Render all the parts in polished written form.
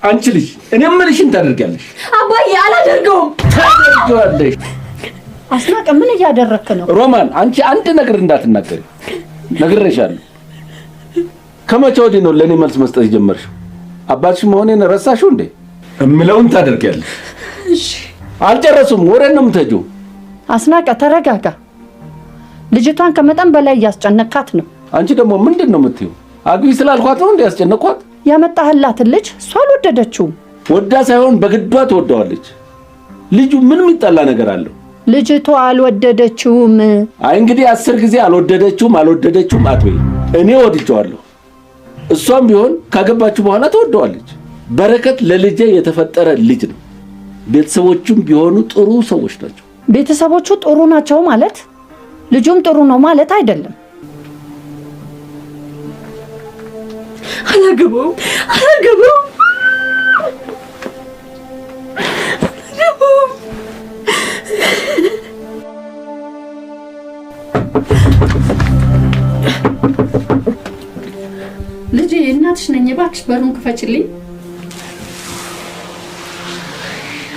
አንቺ ልጅ እኔ ምንሽን ታደርጊያለሽ? አባዬ አላደርገውም። ታደርጊዋለሽ። አስናቀ ምን እያደረክ ነው? ሮማን አንቺ አንድ ነገር እንዳትናገሪ ነግሬሻለሁ። ከመቼ ወዲህ ነው ለኔ መልስ መስጠት ጀመርሽው? አባትሽ መሆኔን ረሳሽው እንዴ? እምለውን ታደርጊያለሽ። እሺ አልጨረሱም። ወሬን ነው የምትሄጂው። አስናቀ ተረጋጋ። ልጅቷን ከመጠን በላይ እያስጨነካት ነው። አንቺ ደግሞ ምንድን ነው የምትይው? አግቢ ስላልኳት ነው እንዴ ያስጨነኳት? ያመጣህላትን ልጅ እሷ አልወደደችውም። ወዳ ሳይሆን በግዷ ትወደዋለች። ልጁ ምን የሚጠላ ነገር አለው? ልጅቷ አልወደደችውም። አይ እንግዲህ 10 ጊዜ አልወደደችውም አትበይ። እኔ ወድጄዋለሁ። እሷም ቢሆን ካገባችሁ በኋላ ትወደዋለች። በረከት ለልጄ የተፈጠረ ልጅ ነው። ቤተሰቦቹም ቢሆኑ ጥሩ ሰዎች ናቸው። ቤተሰቦቹ ጥሩ ናቸው ማለት ልጁም ጥሩ ነው ማለት አይደለም። አላገባውም። ልጄ እናትሽ ነኝ። እባክሽ በሩን ክፈችልኝ።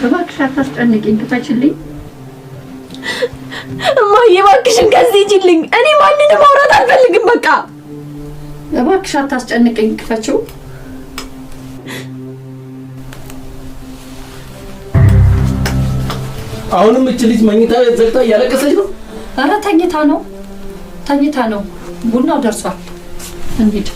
እባክሽ አታስጨንቂኝ፣ ክፈችልኝ። እማዬ እባክሽን ከዚህ ሂጂልኝ። እኔ ማንንም ማውራት አልፈልግም። በቃ እባክሽ አታስጨንቂኝ፣ ክፈችው። አሁንም እቺ ልጅ መኝታ ዘግታ እያለቀሰች ነው። ኧረ ተኝታ ነው። ቡናው ደርሷል። እንሂድ።